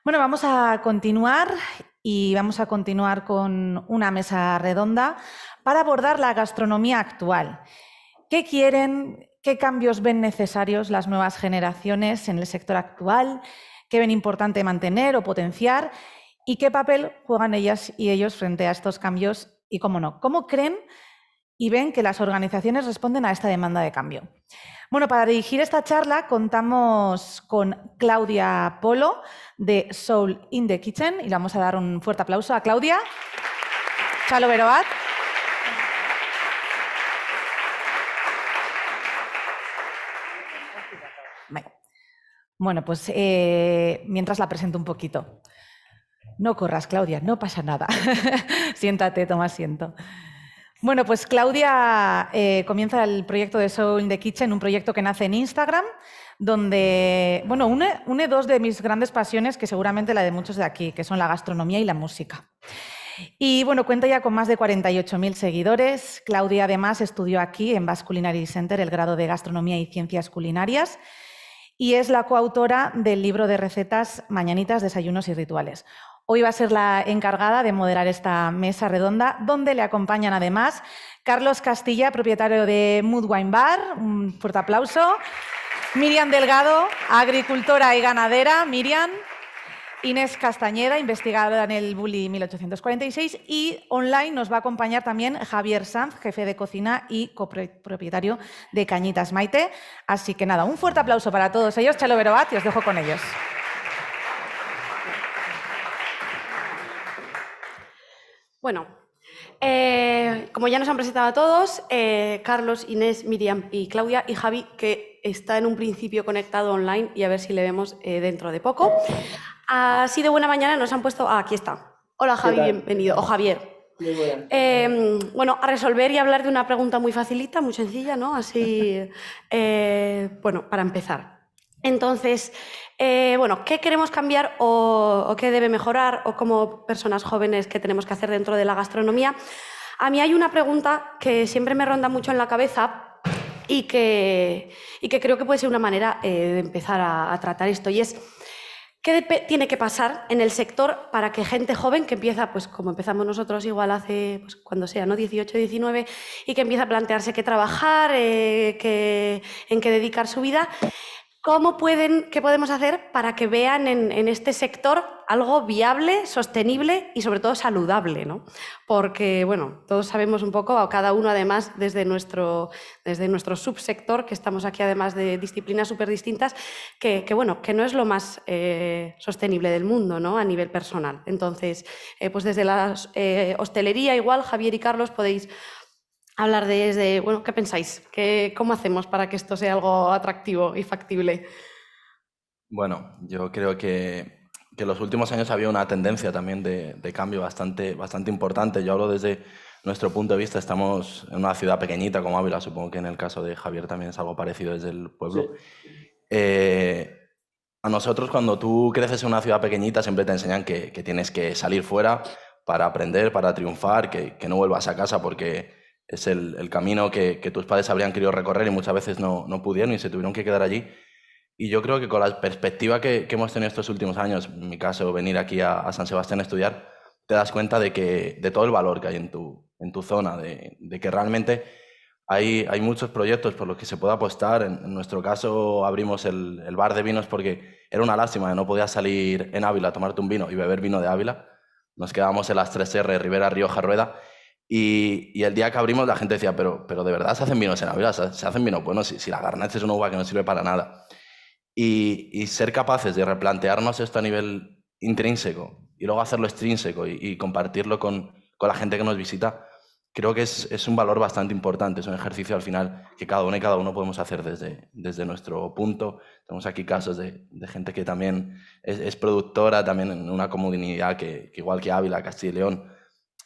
Bueno, vamos a continuar y vamos a continuar con una mesa redonda para abordar la gastronomía actual. ¿Qué quieren? ¿Qué cambios ven necesarios las nuevas generaciones en el sector actual? ¿Qué ven importante mantener o potenciar? ¿Y qué papel juegan ellas y ellos frente a estos cambios? Y cómo no, ¿cómo creen y ven que las organizaciones responden a esta demanda de cambio? Bueno, para dirigir esta charla contamos con Claudia Polo de Soul in the Kitchen y le vamos a dar un fuerte aplauso a Claudia. Chalo Beroat. Bueno, pues mientras la presento un poquito. No corras, Claudia, no pasa nada. Siéntate, toma asiento. Bueno, pues Claudia comienza el proyecto de Soul in the Kitchen, un proyecto que nace en Instagram, donde bueno, une dos de mis grandes pasiones, que seguramente la de muchos de aquí, que son la gastronomía y la música. Y bueno, cuenta ya con más de 48.000 seguidores. Claudia además estudió aquí en Basque Culinary Center el grado de Gastronomía y Ciencias Culinarias y es la coautora del libro de recetas Mañanitas, Desayunos y Rituales. Hoy va a ser la encargada de moderar esta mesa redonda, donde le acompañan además Carlos Castilla, propietario de Mood Wine Bar, un fuerte aplauso, Miriam Delgado, agricultora y ganadera, Miriam, Inés Castañeda, investigadora en el Bulli 1846, y online nos va a acompañar también Javier Sanz, jefe de cocina y copropietario de Cañitas Maite. Así que nada, un fuerte aplauso para todos ellos. Chalo Beroat, y os dejo con ellos. Bueno, como ya nos han presentado a todos, Carlos, Inés, Miriam y Claudia y Javi, que está en un principio conectado online y a ver si le vemos dentro de poco. Así de buena mañana nos han puesto... aquí está. Hola Javi, bienvenido. O Javier. Muy buenas. Bueno, a resolver y hablar de una pregunta muy facilita, muy sencilla, ¿no? Así, bueno, para empezar. Entonces, bueno, ¿qué queremos cambiar o qué debe mejorar o como personas jóvenes qué tenemos que hacer dentro de la gastronomía? A mí hay una pregunta que siempre me ronda mucho en la cabeza y que creo que puede ser una manera de empezar a tratar esto, y es ¿qué tiene que pasar en el sector para que gente joven que empieza, pues como empezamos nosotros igual hace, pues cuando sea, ¿no? 18, 19, y que empieza a plantearse qué trabajar, en qué dedicar su vida, qué podemos hacer para que vean en este sector algo viable, sostenible y sobre todo saludable, ¿no? Porque, bueno, todos sabemos un poco, cada uno además desde nuestro subsector, que estamos aquí además de disciplinas súper distintas, que no es lo más sostenible del mundo, ¿no? A nivel personal. Entonces, pues desde la hostelería igual, Javier y Carlos podéis hablar desde, bueno, ¿qué pensáis? ¿Cómo hacemos para que esto sea algo atractivo y factible? Bueno, yo creo que en los últimos años había una tendencia también de cambio bastante importante. Yo hablo desde nuestro punto de vista, estamos en una ciudad pequeñita como Ávila, supongo que en el caso de Javier también es algo parecido desde el pueblo. Sí. A nosotros cuando tú creces en una ciudad pequeñita siempre te enseñan que tienes que salir fuera para aprender, para triunfar, que no vuelvas a casa porque es el camino que tus padres habrían querido recorrer y muchas veces no pudieron y se tuvieron que quedar allí. Y yo creo que con la perspectiva que hemos tenido estos últimos años, en mi caso venir aquí a San Sebastián a estudiar, te das cuenta de todo el valor que hay en tu zona, de que realmente hay muchos proyectos por los que se puede apostar. En nuestro caso abrimos el bar de vinos porque era una lástima que no podías salir en Ávila a tomarte un vino y beber vino de Ávila. Nos quedábamos en las 3R, Ribera, Rioja, Rueda. Y el día que abrimos la gente decía, pero de verdad se hacen vinos en Ávila, se hacen vinos buenos, si la Garnacha es una uva que no sirve para nada. Y ser capaces de replantearnos esto a nivel intrínseco y luego hacerlo extrínseco y compartirlo con la gente que nos visita, creo que es un valor bastante importante. Es un ejercicio al final que cada uno y cada uno podemos hacer desde nuestro punto. Tenemos aquí casos de gente que también es productora, también en una comunidad que igual que Ávila, Castilla y León,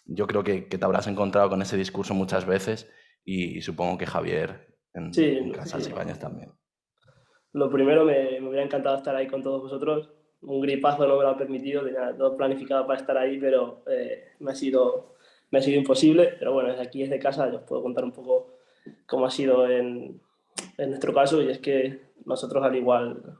yo creo que te habrás encontrado con ese discurso muchas veces y supongo que Javier en Casas Ibáñez también. Lo primero, me hubiera encantado estar ahí con todos vosotros. Un gripazo no me lo ha permitido, tenía todo planificado para estar ahí, pero me ha sido imposible. Pero bueno, desde aquí, desde casa, yo os puedo contar un poco cómo ha sido en nuestro caso, y es que nosotros al igual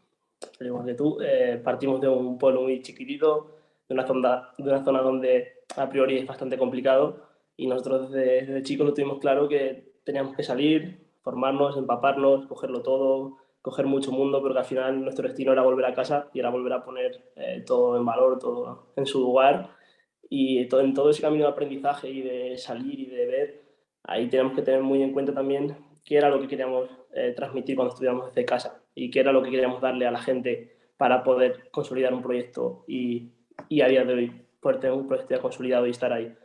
al igual que tú, partimos de un pueblo muy chiquitito, de una zona donde a priori es bastante complicado, y nosotros desde chicos lo tuvimos claro que teníamos que salir, formarnos, empaparnos, cogerlo todo, coger mucho mundo, porque al final nuestro destino era volver a casa y era volver a poner todo en valor, todo en su lugar. Y en todo ese camino de aprendizaje y de salir y de ver, ahí tenemos que tener muy en cuenta también qué era lo que queríamos transmitir cuando estudiamos desde casa y qué era lo que queríamos darle a la gente para poder consolidar un proyecto y a día de hoy poder tener un proyecto ya consolidado y estar ahí.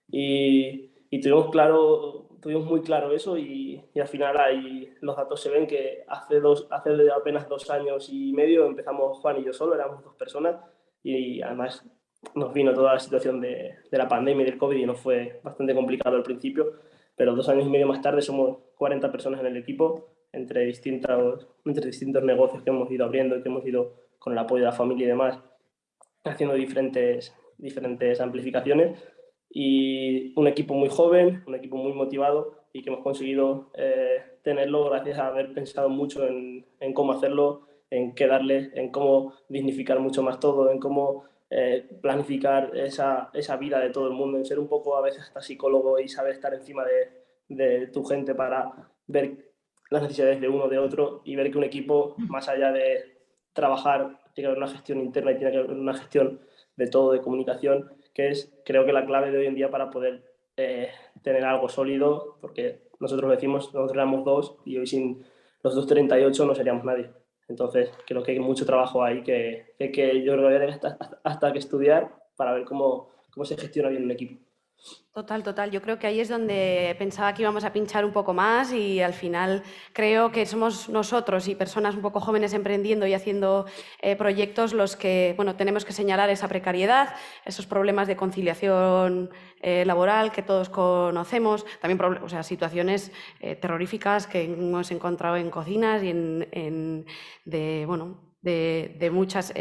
Y tuvimos muy claro eso, y al final ahí los datos se ven que hace apenas 2 años y medio empezamos Juan y yo solo, éramos 2 personas, y además nos vino toda la situación de la pandemia y del COVID y nos fue bastante complicado al principio, pero 2 años y medio más tarde somos 40 personas en el equipo, entre distintos negocios que hemos ido abriendo y que hemos ido, con el apoyo de la familia y demás, haciendo diferentes amplificaciones, y un equipo muy joven, un equipo muy motivado, y que hemos conseguido tenerlo gracias a haber pensado mucho en cómo hacerlo, en qué darle, en cómo dignificar mucho más todo, en cómo planificar esa vida de todo el mundo, en ser un poco a veces hasta psicólogo y saber estar encima de tu gente para ver las necesidades de uno, de otro, y ver que un equipo, más allá de trabajar, tiene que haber una gestión interna y tiene que haber una gestión de todo, de comunicación, que es, creo que, la clave de hoy en día para poder tener algo sólido, porque nosotros decimos, nosotros éramos 2 y hoy sin los 2,38 no seríamos nadie. Entonces, creo que hay mucho trabajo ahí que yo creo que hay hasta que estudiar para ver cómo se gestiona bien un equipo. Total, total. Yo creo que ahí es donde pensaba que íbamos a pinchar un poco más, y al final creo que somos nosotros y personas un poco jóvenes emprendiendo y haciendo proyectos los que, bueno, tenemos que señalar esa precariedad, esos problemas de conciliación laboral que todos conocemos, también situaciones terroríficas que hemos encontrado en cocinas y de muchas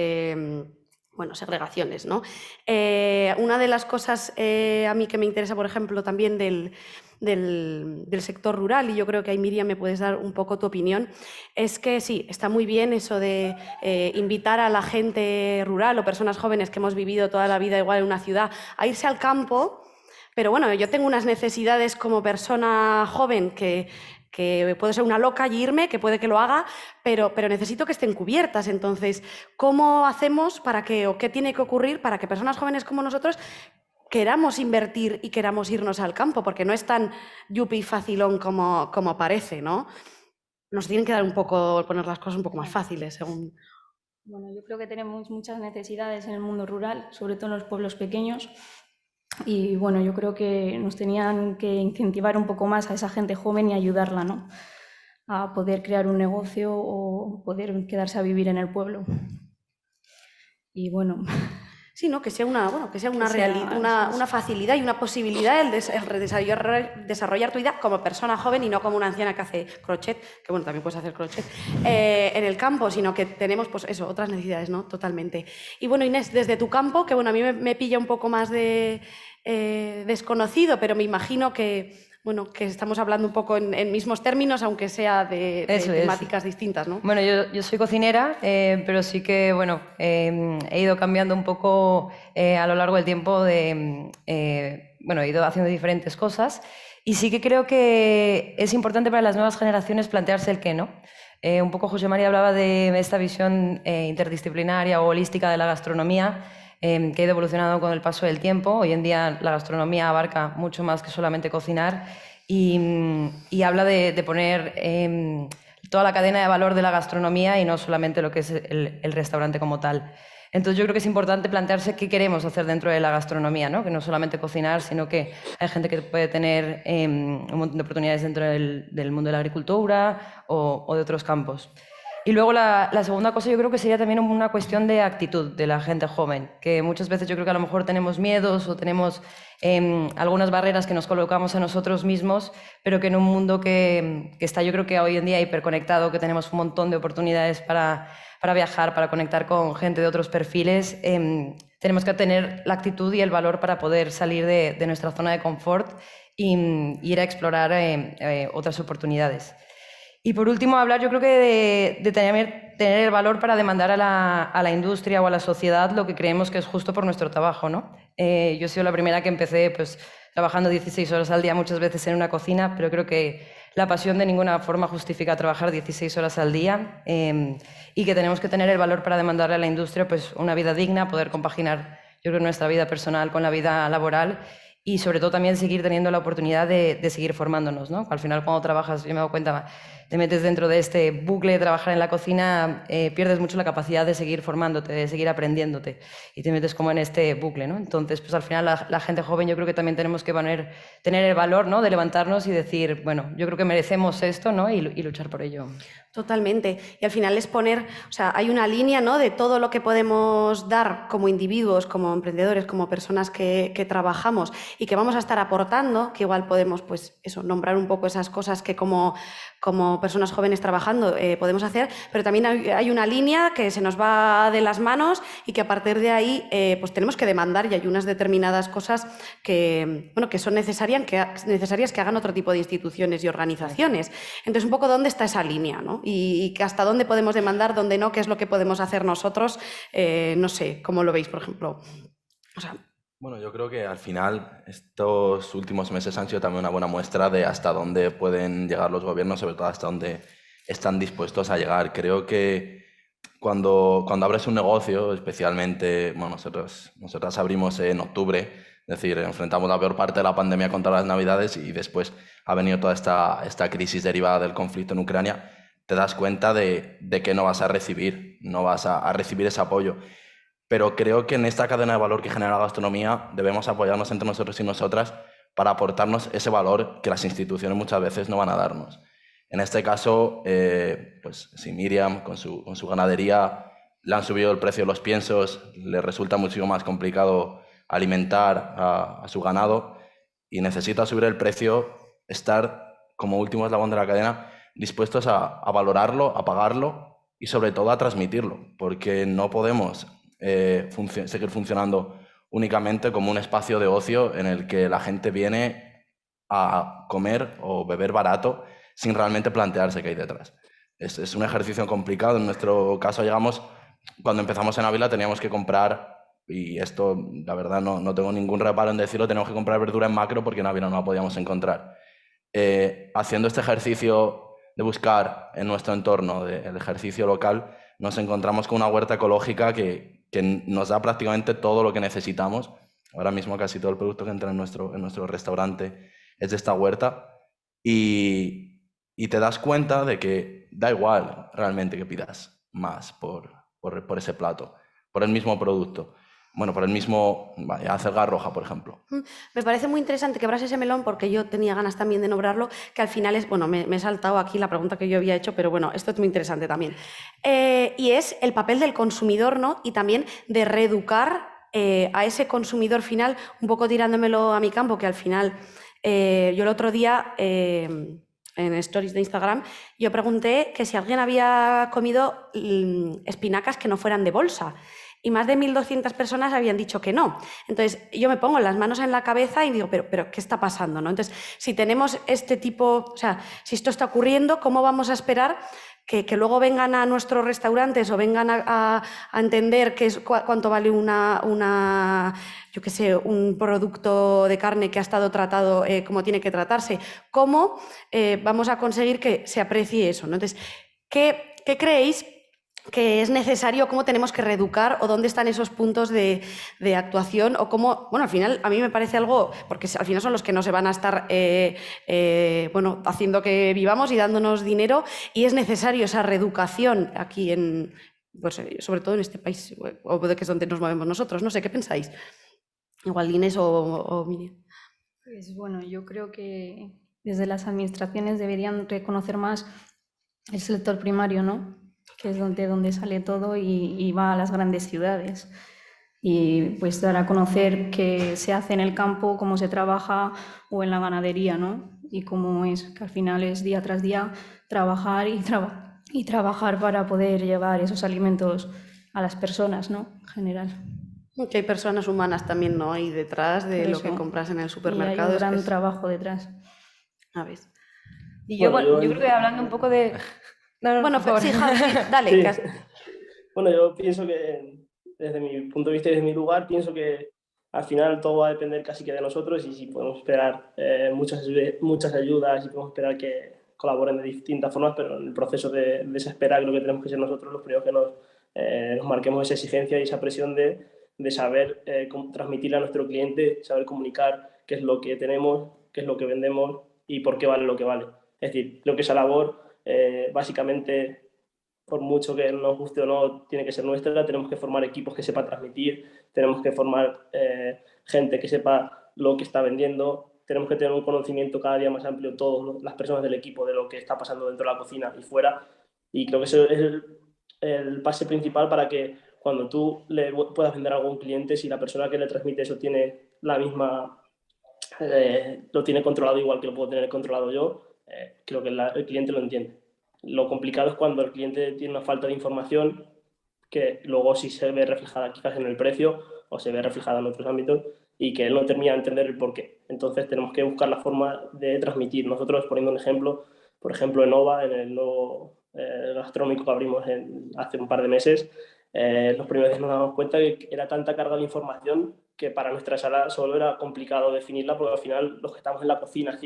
segregaciones, ¿no? Una de las cosas a mí que me interesa, por ejemplo, también del sector rural, y yo creo que ahí, Miriam, me puedes dar un poco tu opinión, es que sí, está muy bien eso de invitar a la gente rural o personas jóvenes que hemos vivido toda la vida igual en una ciudad a irse al campo, pero bueno, yo tengo unas necesidades como persona joven que puedo ser una loca y irme, que puede que lo haga, pero necesito que estén cubiertas. Entonces, ¿cómo hacemos o qué tiene que ocurrir para que personas jóvenes como nosotros queramos invertir y queramos irnos al campo? Porque no es tan yupi facilón como parece, ¿no? Nos tienen que dar poner las cosas un poco más fáciles, según... Bueno, yo creo que tenemos muchas necesidades en el mundo rural, sobre todo en los pueblos pequeños. Y bueno, yo creo que nos tenían que incentivar un poco más a esa gente joven y ayudarla, ¿no?, a poder crear un negocio o poder quedarse a vivir en el pueblo. Y bueno... Sí, ¿no? Que sea una facilidad y una posibilidad el desarrollar tu vida como persona joven y no como una anciana que hace crochet, que bueno, también puedes hacer crochet, en el campo, sino que tenemos, pues eso, otras necesidades, ¿no? Totalmente. Y bueno, Inés, desde tu campo, que bueno, a mí me pilla un poco más de desconocido, pero me imagino que... Bueno, que estamos hablando un poco en mismos términos, aunque sea de temáticas distintas, ¿no? Bueno, yo soy cocinera, pero sí que, bueno, he ido cambiando un poco a lo largo del tiempo he ido haciendo diferentes cosas, y sí que creo que es importante para las nuevas generaciones plantearse el qué, ¿no? Un poco José María hablaba de esta visión interdisciplinaria o holística de la gastronomía, que ha ido evolucionando con el paso del tiempo. Hoy en día la gastronomía abarca mucho más que solamente cocinar, y habla de poner toda la cadena de valor de la gastronomía y no solamente lo que es el restaurante como tal. Entonces yo creo que es importante plantearse qué queremos hacer dentro de la gastronomía, ¿no? Que no solamente cocinar, sino que hay gente que puede tener un montón de oportunidades dentro del mundo de la agricultura o de otros campos. Y luego la segunda cosa yo creo que sería también una cuestión de actitud de la gente joven, que muchas veces yo creo que a lo mejor tenemos miedos o tenemos algunas barreras que nos colocamos a nosotros mismos, pero que en un mundo que está, yo creo que hoy en día hiperconectado, que tenemos un montón de oportunidades para viajar, para conectar con gente de otros perfiles, tenemos que tener la actitud y el valor para poder salir de nuestra zona de confort y ir a explorar otras oportunidades. Y por último, hablar yo creo que de tener el valor para demandar a la industria o a la sociedad lo que creemos que es justo por nuestro trabajo, ¿no? Yo he sido la primera que empecé pues, trabajando 16 horas al día, muchas veces en una cocina, pero creo que la pasión de ninguna forma justifica trabajar 16 horas al día y que tenemos que tener el valor para demandarle a la industria pues, una vida digna, poder compaginar, yo creo, nuestra vida personal con la vida laboral y sobre todo también seguir teniendo la oportunidad de seguir formándonos, ¿no? Al final cuando trabajas, yo me he dado cuenta, te metes dentro de este bucle de trabajar en la cocina, pierdes mucho la capacidad de seguir formándote, de seguir aprendiéndote y te metes como en este bucle, ¿no? Entonces, pues al final la gente joven yo creo que también tenemos que tener el valor, ¿no? De levantarnos y decir, bueno, yo creo que merecemos esto, ¿no? Y luchar por ello. Totalmente. Y al final es poner, o sea, hay una línea, ¿no? De todo lo que podemos dar como individuos, como emprendedores, como personas que trabajamos y que vamos a estar aportando, que igual podemos, pues eso, nombrar un poco esas cosas que como personas jóvenes trabajando podemos hacer, pero también hay una línea que se nos va de las manos y que a partir de ahí pues tenemos que demandar y hay unas determinadas cosas que, bueno, que son necesarias que hagan otro tipo de instituciones y organizaciones. Entonces, un poco dónde está esa línea, ¿no? Y hasta dónde podemos demandar, dónde no, qué es lo que podemos hacer nosotros. No sé, ¿cómo lo veis, por ejemplo? O sea, bueno, yo creo que al final estos últimos meses han sido también una buena muestra de hasta dónde pueden llegar los gobiernos, sobre todo hasta dónde están dispuestos a llegar. Creo que cuando abres un negocio, especialmente, bueno, nosotras abrimos en octubre, es decir, enfrentamos la peor parte de la pandemia contra las Navidades y después ha venido toda esta crisis derivada del conflicto en Ucrania, te das cuenta de que no vas a recibir ese apoyo. Pero creo que en esta cadena de valor que genera la gastronomía debemos apoyarnos entre nosotros y nosotras para aportarnos ese valor que las instituciones muchas veces no van a darnos. En este caso, pues si Miriam con su ganadería le han subido el precio de los piensos, le resulta mucho más complicado alimentar a su ganado y necesita subir el precio, estar como último eslabón de la cadena dispuestos a valorarlo, a pagarlo y sobre todo a transmitirlo, porque no podemos seguir funcionando únicamente como un espacio de ocio en el que la gente viene a comer o beber barato sin realmente plantearse qué hay detrás. Es un ejercicio complicado. En nuestro caso cuando empezamos en Ávila teníamos que comprar, y esto la verdad no tengo ningún reparo en decirlo, teníamos que comprar verdura en macro porque en Ávila no la podíamos encontrar. Haciendo este ejercicio de buscar en nuestro entorno, el ejercicio local, nos encontramos con una huerta ecológica que nos da prácticamente todo lo que necesitamos. Ahora mismo casi todo el producto que entra en nuestro restaurante es de esta huerta y te das cuenta de que da igual realmente que pidas más por ese plato, por el mismo producto. Bueno, por el mismo acelga roja, por ejemplo. Me parece muy interesante que abras ese melón porque yo tenía ganas también de nombrarlo, que al final es, bueno, me he saltado aquí la pregunta que yo había hecho, pero bueno, esto es muy interesante también. Y es el papel del consumidor, ¿no? Y también de reeducar a ese consumidor final, un poco tirándomelo a mi campo, que al final yo el otro día en stories de Instagram yo pregunté que si alguien había comido espinacas que no fueran de bolsa. Y más de 1.200 personas habían dicho que no. Entonces, yo me pongo las manos en la cabeza y digo, pero ¿qué está pasando, ¿no? Entonces, si tenemos este tipo, o sea, si esto está ocurriendo, ¿cómo vamos a esperar que luego vengan a nuestros restaurantes o vengan a entender cuánto vale yo qué sé, un producto de carne que ha estado tratado como tiene que tratarse? ¿Cómo vamos a conseguir que se aprecie eso, ¿no? Entonces, ¿qué creéis que es necesario, cómo tenemos que reeducar o dónde están esos puntos de actuación o cómo, bueno, al final a mí me parece algo, porque al final son los que no se van a estar bueno, haciendo que vivamos y dándonos dinero y es necesario esa reeducación aquí pues, sobre todo en este país o de que es donde nos movemos nosotros, no sé, ¿qué pensáis? Igual Inés o Miriam. Pues bueno, yo creo que desde las administraciones deberían reconocer más el sector primario, ¿no? Que es donde sale todo y va a las grandes ciudades. Y pues dar a conocer qué se hace en el campo, cómo se trabaja o en la ganadería, ¿no? Y cómo es, que al final es día tras día trabajar y trabajar para poder llevar esos alimentos a las personas, ¿no? En general. Que hay personas humanas también, ¿no? Ahí detrás de lo que compras en el supermercado. Y hay un gran trabajo detrás. A ver. Y yo, Bueno, yo creo que hablando un poco de... No, no, Bueno, por favor. sí, Javi, sí, dale. Sí. que- Bueno, yo pienso que desde mi punto de vista y desde mi lugar, pienso que al final todo va a depender casi que de nosotros y si podemos esperar muchas ayudas y podemos esperar que colaboren de distintas formas, pero en el proceso de esa espera creo que tenemos que ser nosotros los primeros que nos marquemos esa exigencia y esa presión de saber transmitirle a nuestro cliente, saber comunicar qué es lo que tenemos, qué es lo que vendemos y por qué vale lo que vale. Es decir, creo que esa labor básicamente, por mucho que nos guste o no, tiene que ser nuestra. Tenemos que formar equipos que sepan transmitir, tenemos que formar gente que sepa lo que está vendiendo, tenemos que tener un conocimiento cada día más amplio, todas las personas del equipo, de lo que está pasando dentro de la cocina y fuera. Y creo que eso es el pase principal para que cuando tú le puedas vender algo a un cliente, si la persona que le transmite eso tiene la misma, lo tiene controlado igual que lo puedo tener controlado yo, creo que el cliente lo entiende. Lo complicado es cuando el cliente tiene una falta de información que luego sí se ve reflejada quizás en el precio o se ve reflejada en otros ámbitos y que él no termina de entender el porqué. Entonces tenemos que buscar la forma de transmitir. Nosotros, poniendo un ejemplo, por ejemplo en Nova, en el nuevo gastronómico que abrimos hace un par de meses, los primeros días nos damos cuenta que era tanta carga de información que para nuestra sala solo era complicado definirla, porque al final los que estamos en la cocina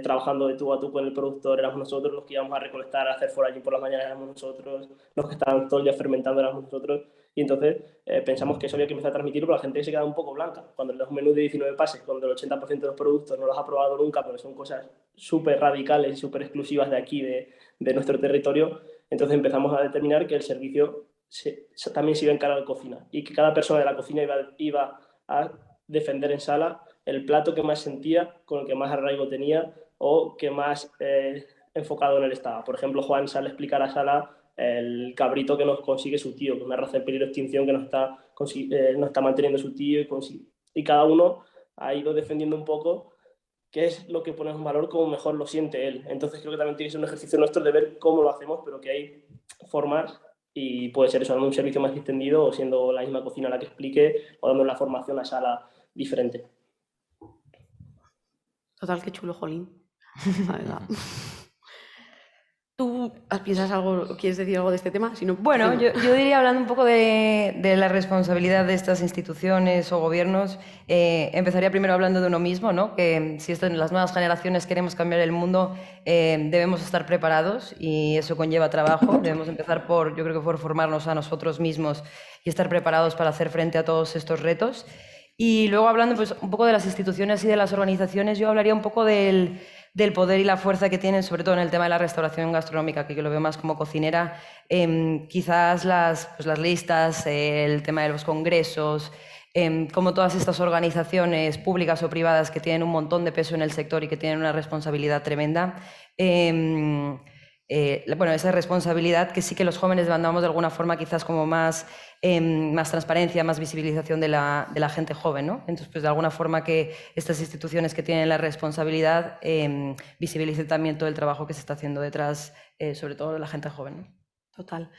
trabajando de tú a tú con el productor éramos nosotros, los que íbamos a recolectar, a hacer foraging por las mañanas éramos nosotros, los que estaban todo el día fermentando éramos nosotros, y entonces pensamos que eso había que empezar a transmitirlo, pero la gente se queda un poco blanca. Cuando le das un menú de 19 pases, cuando el 80% de los productos no los ha probado nunca, porque son cosas súper radicales y súper exclusivas de aquí, de nuestro territorio, entonces empezamos a determinar que el servicio también se iba a encargar de cocina y que cada persona de la cocina iba a defender en sala el plato que más sentía, con el que más arraigo tenía o que más enfocado en él estaba. Por ejemplo, Juan sale a explicar a sala el cabrito que nos consigue su tío, que es una raza en peligro de extinción que nos está manteniendo su tío y cada uno ha ido defendiendo un poco qué es lo que ponemos en valor, cómo mejor lo siente él. Entonces creo que también tiene que ser un ejercicio nuestro de ver cómo lo hacemos, pero que hay formas y puede ser eso, dando un servicio más extendido o siendo la misma cocina la que explique o dando la formación a sala diferente. Total, qué chulo, jolín. Venga. ¿Tú piensas algo, quieres decir algo de este tema? Si no, Bueno, yo diría, hablando un poco de la responsabilidad de estas instituciones o gobiernos, empezaría primero hablando de uno mismo, ¿no? Que si esto en las nuevas generaciones queremos cambiar el mundo, debemos estar preparados y eso conlleva trabajo. Debemos empezar yo creo que por formarnos a nosotros mismos y estar preparados para hacer frente a todos estos retos. Y luego hablando pues, un poco de las instituciones y de las organizaciones, yo hablaría un poco del poder y la fuerza que tienen, sobre todo en el tema de la restauración gastronómica, que yo lo veo más como cocinera. Quizás las listas, el tema de los congresos, como todas estas organizaciones públicas o privadas que tienen un montón de peso en el sector y que tienen una responsabilidad tremenda. Bueno, esa responsabilidad que sí que los jóvenes demandamos de alguna forma quizás como más transparencia, más visibilización de la gente joven, ¿no? Entonces, pues de alguna forma que estas instituciones que tienen la responsabilidad visibilicen también todo el trabajo que se está haciendo detrás, sobre todo de la gente joven, ¿no? Total.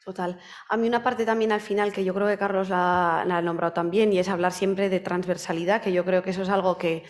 Total. A mí una parte también al final que yo creo que Carlos la ha nombrado también y es hablar siempre de transversalidad, que yo creo que eso es algo que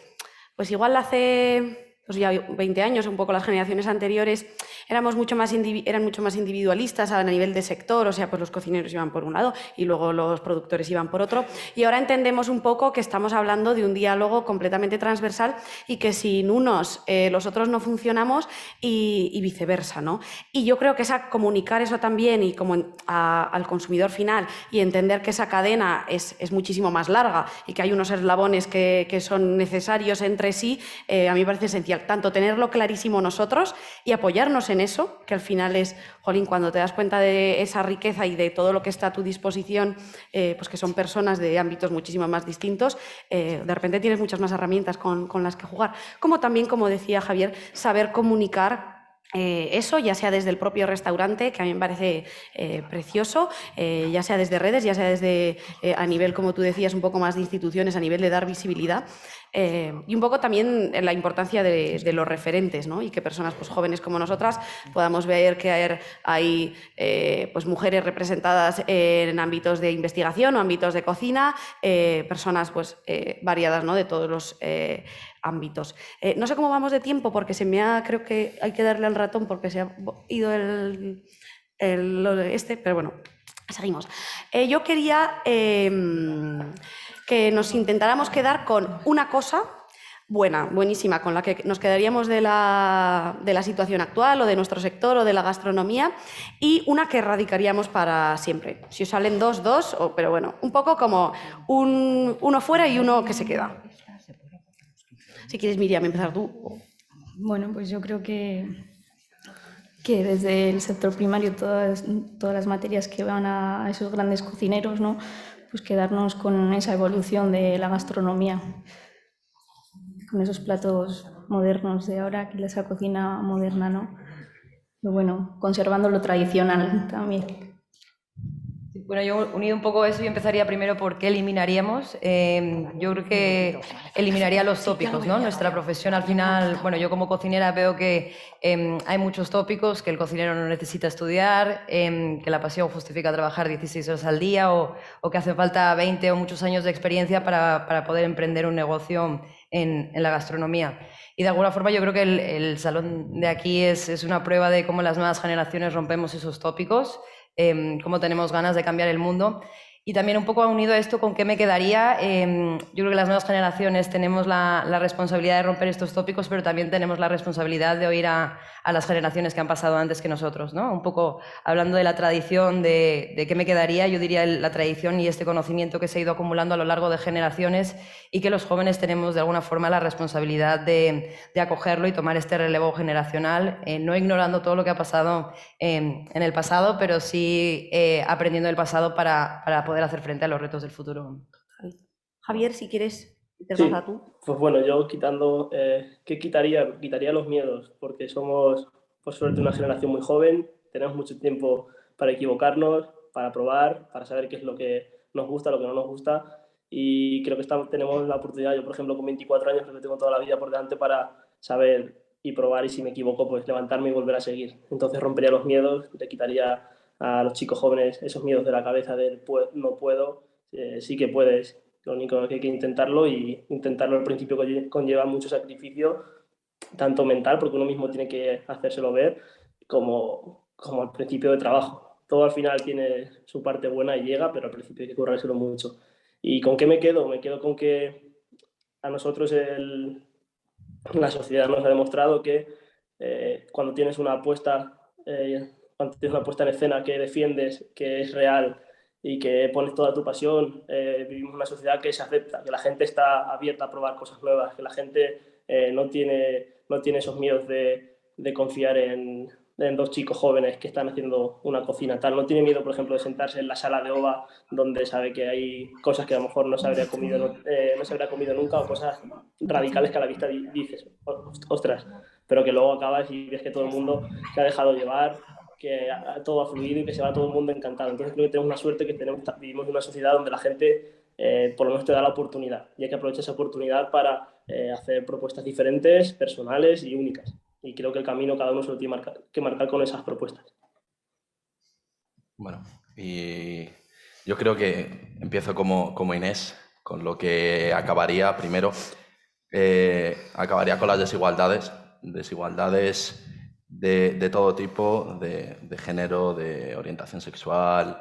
pues igual hace pues ya 20 años, un poco las generaciones anteriores, eran mucho más individualistas a nivel de sector, o sea, pues los cocineros iban por un lado y luego los productores iban por otro. Y ahora entendemos un poco que estamos hablando de un diálogo completamente transversal y que sin unos, los otros no funcionamos y viceversa, ¿no? Y yo creo que comunicar eso también y como al consumidor final y entender que esa cadena es muchísimo más larga y que hay unos eslabones que son necesarios entre sí, a mí me parece esencial. Tanto tenerlo clarísimo nosotros y apoyarnos en eso, que al final es, jolín, cuando te das cuenta de esa riqueza y de todo lo que está a tu disposición, pues que son personas de ámbitos muchísimo más distintos, de repente tienes muchas más herramientas con las que jugar. Como también, como decía Javier, saber comunicar eso, ya sea desde el propio restaurante, que a mí me parece precioso, ya sea desde redes, ya sea desde a nivel, como tú decías, un poco más de instituciones, a nivel de dar visibilidad. Y un poco también la importancia de los referentes, ¿no? Y que personas pues, jóvenes como nosotras podamos ver que hay pues, mujeres representadas en ámbitos de investigación o ámbitos de cocina, personas pues, variadas, ¿no? De todos los ámbitos. No sé cómo vamos de tiempo porque creo que hay que darle al ratón porque se ha ido pero bueno, seguimos. Yo quería que nos intentáramos quedar con una cosa buenísima, con la que nos quedaríamos de la situación actual o de nuestro sector o de la gastronomía, y una que erradicaríamos para siempre. Si os salen dos, pero bueno, un poco como uno fuera y uno que se queda. Si quieres, Miriam, empezar tú. Bueno, pues yo creo que desde el sector primario todas las materias que van a esos grandes cocineros, ¿no? Pues quedarnos con esa evolución de la gastronomía, con esos platos modernos de ahora, que esa cocina moderna, ¿no? Pero bueno, conservando lo tradicional también. Bueno, yo unido un poco eso, yo empezaría primero por qué eliminaríamos. Yo creo que eliminaría los tópicos, ¿no? Nuestra profesión al final, bueno, yo como cocinera veo que hay muchos tópicos, que el cocinero no necesita estudiar, que la pasión justifica trabajar 16 horas al día o que hace falta 20 o muchos años de experiencia para poder emprender un negocio en la gastronomía. Y de alguna forma yo creo que el salón de aquí es una prueba de cómo las nuevas generaciones rompemos esos tópicos, cómo tenemos ganas de cambiar el mundo. Y también un poco unido a esto, ¿con qué me quedaría? Yo creo que las nuevas generaciones tenemos la responsabilidad de romper estos tópicos, pero también tenemos la responsabilidad de oír a las generaciones que han pasado antes que nosotros, ¿no? Un poco hablando de la tradición, de qué me quedaría, yo diría la tradición y este conocimiento que se ha ido acumulando a lo largo de generaciones y que los jóvenes tenemos de alguna forma la responsabilidad de acogerlo y tomar este relevo generacional, no ignorando todo lo que ha pasado en el pasado, pero sí aprendiendo del pasado para poder hacer frente a los retos del futuro. Javier, si quieres, te Sí, vas tú. pues bueno, yo ¿qué quitaría? Quitaría los miedos, porque somos, por suerte, una generación muy joven, tenemos mucho tiempo para equivocarnos, para probar, para saber qué es lo que nos gusta, lo que no nos gusta, y creo que tenemos la oportunidad, yo por ejemplo con 24 años creo que tengo toda la vida por delante para saber y probar, y si me equivoco pues levantarme y volver a seguir. Entonces rompería los miedos, le quitaría a los chicos jóvenes esos miedos de la cabeza del no puedo, sí que puedes. Lo único que hay que intentarlo, y intentarlo al principio conlleva mucho sacrificio, tanto mental, porque uno mismo tiene que hacérselo ver, como al principio de trabajo. Todo al final tiene su parte buena y llega, pero al principio hay que currárselo mucho. ¿Y con qué me quedo? Me quedo con que a nosotros la sociedad nos ha demostrado que cuando tienes una puesta en escena que defiendes, que es real y que pones toda tu pasión, vivimos en una sociedad que se acepta, que la gente está abierta a probar cosas nuevas, que la gente no tiene esos miedos de confiar en dos chicos jóvenes que están haciendo una cocina tal. No tiene miedo, por ejemplo, de sentarse en la sala de OVA donde sabe que hay cosas que a lo mejor no se habría comido nunca, o cosas radicales que a la vista dices, ostras, pero que luego acabas y ves que todo el mundo se ha dejado llevar, que todo ha fluido y que se va todo el mundo encantado. Entonces creo que tenemos una suerte que vivimos en una sociedad donde la gente por lo menos te da la oportunidad, y hay que aprovechar esa oportunidad para hacer propuestas diferentes, personales y únicas. Y creo que el camino cada uno se lo tiene que marcar con esas propuestas. Bueno, y yo creo que empiezo como Inés, con lo que acabaría primero. Acabaría con las desigualdades de todo tipo, de género, de orientación sexual,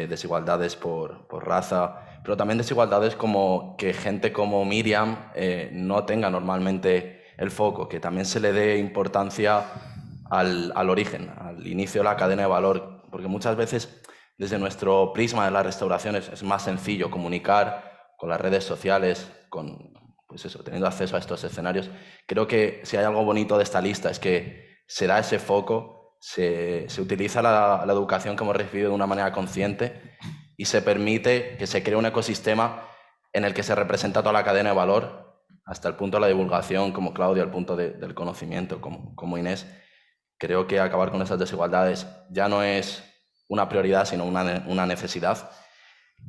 desigualdades por raza, pero también desigualdades como que gente como Miriam no tenga normalmente el foco, que también se le dé importancia al origen, al inicio de la cadena de valor, porque muchas veces desde nuestro prisma de la restauración es más sencillo comunicar con las redes sociales, pues eso, teniendo acceso a estos escenarios. Creo que si hay algo bonito de esta lista es que se da ese foco, se utiliza la educación que hemos recibido de una manera consciente y se permite que se cree un ecosistema en el que se representa toda la cadena de valor, hasta el punto de la divulgación, como Claudia, al punto del conocimiento, como Inés. Creo que acabar con esas desigualdades ya no es una prioridad, sino una necesidad.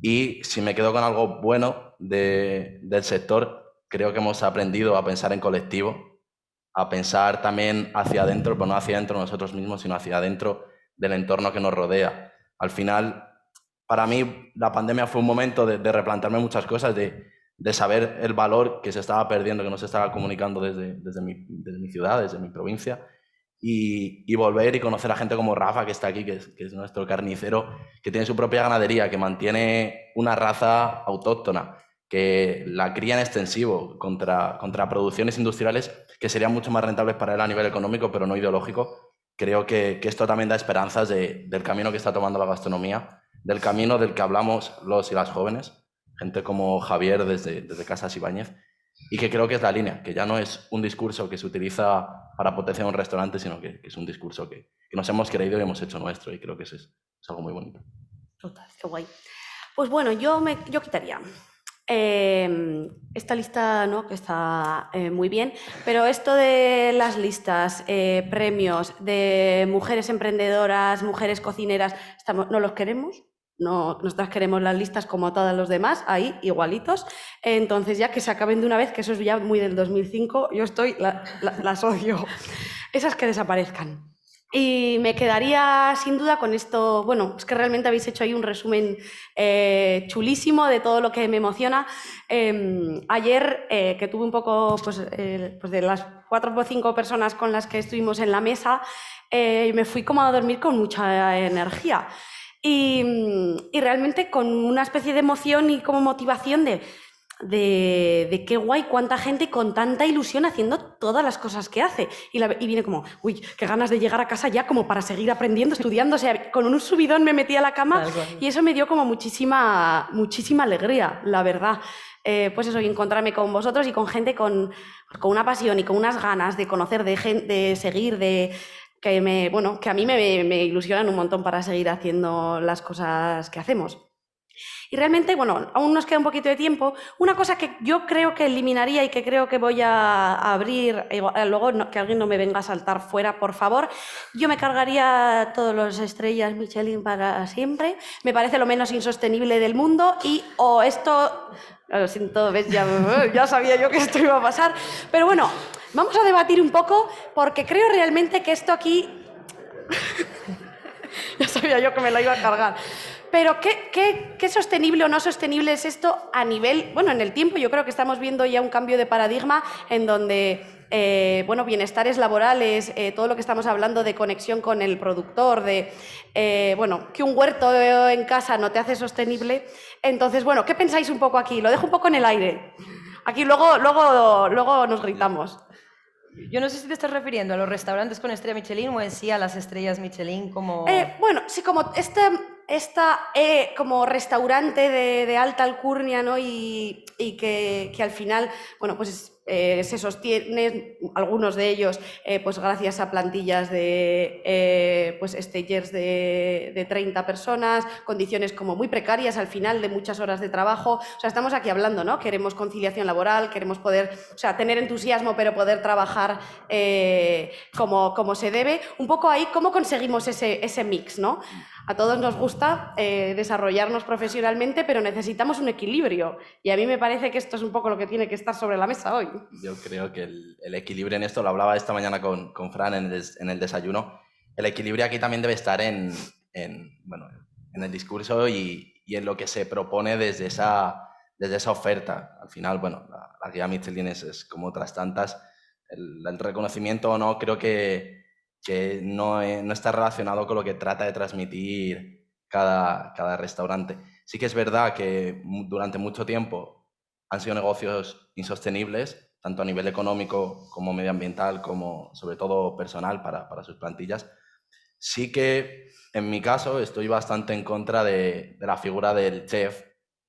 Y si me quedo con algo bueno del sector, creo que hemos aprendido a pensar en colectivo, a pensar también hacia adentro, pero no hacia adentro de nosotros mismos, sino hacia adentro del entorno que nos rodea. Al final, para mí, la pandemia fue un momento de replantearme muchas cosas, de saber el valor que se estaba perdiendo, que no se estaba comunicando desde mi ciudad, desde mi provincia, y volver y conocer a gente como Rafa, que está aquí, que es nuestro carnicero, que tiene su propia ganadería, que mantiene una raza autóctona, que la cría en extensivo contra producciones industriales que serían mucho más rentables para él a nivel económico, pero no ideológico. Creo que esto también da esperanzas del camino que está tomando la gastronomía, del camino del que hablamos los y las jóvenes, gente como Javier desde Casas Ibáñez, y que creo que es la línea, que ya no es un discurso que se utiliza para potenciar un restaurante, sino que es un discurso que nos hemos creído y hemos hecho nuestro, y creo que es algo muy bonito. Total, qué guay. Pues bueno, yo quitaría esta lista, ¿no? Que está muy bien, pero esto de las listas, premios de mujeres emprendedoras, mujeres cocineras, no los queremos. No, nosotras queremos las listas como todos los demás, ahí, igualitos. Entonces ya que se acaben de una vez, que eso es ya muy del 2005, yo las odio. Esas que desaparezcan. Y me quedaría sin duda con esto, bueno, es que realmente habéis hecho ahí un resumen chulísimo de todo lo que me emociona. Ayer, que tuve un poco, pues de las 4 o 5 personas con las que estuvimos en la mesa, me fui como a dormir con mucha energía. Y realmente con una especie de emoción y como motivación de qué guay, cuánta gente con tanta ilusión haciendo todas las cosas que hace. Y viene como, uy, qué ganas de llegar a casa ya como para seguir aprendiendo, estudiando. O sea, con un subidón me metí a la cama y eso me dio como muchísima alegría, la verdad. Pues eso, y encontrarme con vosotros y con gente con una pasión y con unas ganas de conocer, de seguir, que a mí me ilusionan un montón para seguir haciendo las cosas que hacemos. Y realmente, bueno, aún nos queda un poquito de tiempo. Una cosa que yo creo que eliminaría y que creo que voy a abrir, luego que alguien no me venga a saltar fuera, por favor, yo me cargaría todas las estrellas Michelin para siempre. Me parece lo menos insostenible del mundo esto... Lo siento, ¿ves? Ya sabía yo que esto iba a pasar. Pero bueno, vamos a debatir un poco porque creo realmente que esto aquí... Ya sabía yo que me la iba a cargar. Pero ¿qué sostenible o no sostenible es esto a nivel... Bueno, en el tiempo yo creo que estamos viendo ya un cambio de paradigma en donde, bienestares laborales, todo lo que estamos hablando de conexión con el productor, que un huerto en casa no te hace sostenible. Entonces, bueno, ¿qué pensáis un poco aquí? Lo dejo un poco en el aire. Aquí luego nos gritamos. Yo no sé si te estás refiriendo a los restaurantes con estrella Michelin o en sí a las estrellas Michelin como... Sí, como como restaurante de alta alcurnia, ¿no? Y que al final, bueno, pues se sostienen algunos de ellos pues gracias a plantillas de stagers de 30 personas, condiciones como muy precarias al final de muchas horas de trabajo. O sea, estamos aquí hablando, ¿no? Queremos conciliación laboral, queremos poder, tener entusiasmo, pero poder trabajar como se debe. Un poco ahí, ¿cómo conseguimos ese mix, ¿no? A todos nos gusta desarrollarnos profesionalmente, pero necesitamos un equilibrio. Y a mí me parece que esto es un poco lo que tiene que estar sobre la mesa hoy. Yo creo que el equilibrio en esto, lo hablaba esta mañana con Fran en el desayuno, el equilibrio aquí también debe estar en el discurso y en lo que se propone desde esa oferta. Al final, bueno, la guía Michelin es como otras tantas. El reconocimiento o no, creo que no está relacionado con lo que trata de transmitir cada restaurante. Sí que es verdad que durante mucho tiempo han sido negocios insostenibles, tanto a nivel económico como medioambiental, como sobre todo personal para sus plantillas. Sí que, en mi caso, estoy bastante en contra de la figura del chef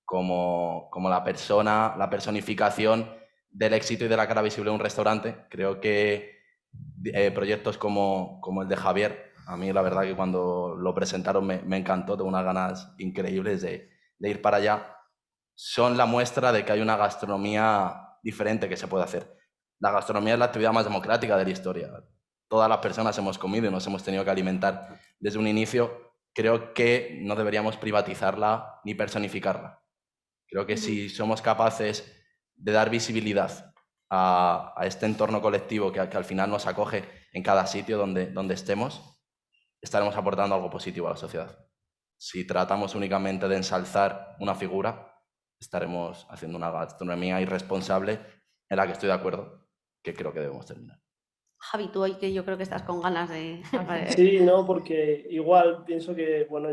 como la personificación del éxito y de la cara visible de un restaurante. Creo que proyectos como el de Javier, a mí la verdad que cuando lo presentaron me encantó, tengo unas ganas increíbles de ir para allá. Son la muestra de que hay una gastronomía diferente que se puede hacer. La gastronomía es la actividad más democrática de la historia. Todas las personas hemos comido y nos hemos tenido que alimentar desde un inicio. Creo que no deberíamos privatizarla ni personificarla. Creo que si somos capaces dar visibilidad a este entorno colectivo que al final nos acoge en cada sitio donde estemos, estaremos aportando algo positivo a la sociedad. Si tratamos únicamente de ensalzar una figura, estaremos haciendo una gastronomía irresponsable en la que estoy de acuerdo, que creo que debemos terminar. Javi, tú hoy que yo creo que estás con ganas de... Sí, no, porque igual pienso que, bueno,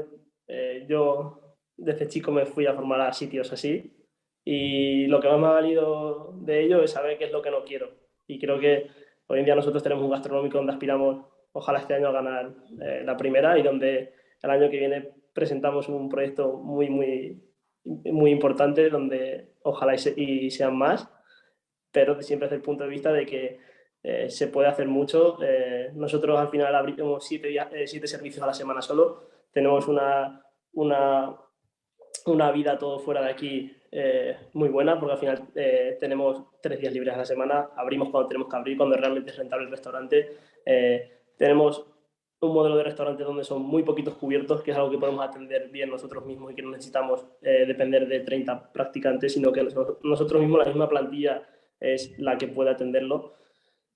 yo desde chico me fui a formar a sitios así y lo que más me ha valido de ello es saber qué es lo que no quiero. Y creo que hoy en día nosotros tenemos un gastronómico donde aspiramos, ojalá este año, a ganar la primera y donde el año que viene presentamos un proyecto muy importante donde ojalá y sean más, pero siempre desde el punto de vista de que se puede hacer mucho. Nosotros al final abrimos 7 servicios a la semana solo. Tenemos una vida todo fuera de aquí muy buena, porque al final tenemos 3 días libres a la semana, abrimos cuando tenemos que abrir, cuando realmente es rentable el restaurante. Tenemos un modelo de restaurante donde son muy poquitos cubiertos, que es algo que podemos atender bien nosotros mismos y que no necesitamos depender de 30 practicantes, sino que nosotros mismos, la misma plantilla, es la que puede atenderlo.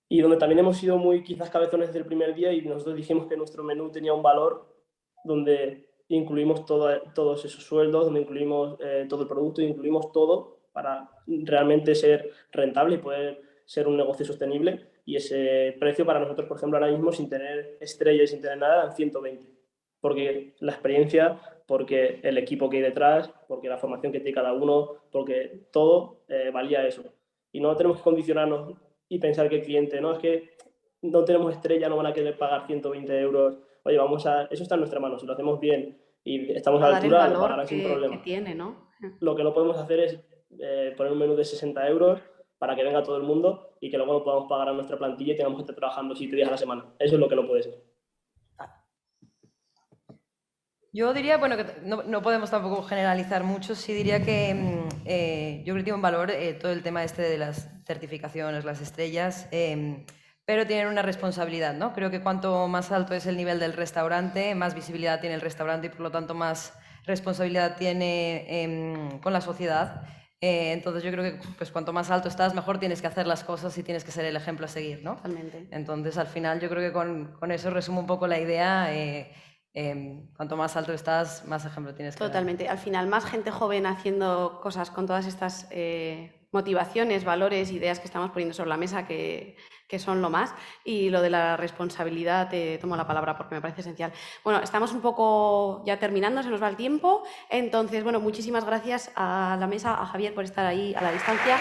Y donde también hemos sido muy quizás cabezones desde el primer día y nosotros dijimos que nuestro menú tenía un valor donde incluimos todos esos sueldos, donde incluimos todo el producto, incluimos todo para realmente ser rentable y poder ser un negocio sostenible. Y ese precio para nosotros, por ejemplo, ahora mismo, sin tener estrella y sin tener nada, eran 120. Porque la experiencia, porque el equipo que hay detrás, porque la formación que tiene cada uno, porque todo valía eso. Y no tenemos que condicionarnos y pensar que el cliente, no, es que no tenemos estrella, no van a querer pagar 120 euros. Oye, eso está en nuestra mano, si lo hacemos bien y estamos a la dar el altura, lo valor pagarán sin problema. que tiene, ¿no? Lo que no podemos hacer es poner un menú de 60 euros para que venga todo el mundo y que luego no podamos pagar a nuestra plantilla y tengamos que estar trabajando 7 días a la semana. Eso es lo que no puede ser. Yo diría, bueno, que no podemos tampoco generalizar mucho, sí diría que yo creo que tiene un valor todo el tema este de las certificaciones, las estrellas, pero tienen una responsabilidad, ¿no? Creo que cuanto más alto es el nivel del restaurante, más visibilidad tiene el restaurante y por lo tanto más responsabilidad tiene con la sociedad. Entonces yo creo que pues, cuanto más alto estás, mejor tienes que hacer las cosas y tienes que ser el ejemplo a seguir, ¿no? Totalmente. Entonces al final yo creo que con eso resumo un poco la idea. Cuanto más alto estás, más ejemplo tienes que dar. Totalmente. Al final, más gente joven haciendo cosas con todas estas motivaciones, valores, ideas que estamos poniendo sobre la mesa que son lo más. Y lo de la responsabilidad, te tomo la palabra porque me parece esencial. Bueno, estamos un poco ya terminando, se nos va el tiempo. Entonces, bueno, muchísimas gracias a la mesa, a Javier por estar ahí a la distancia.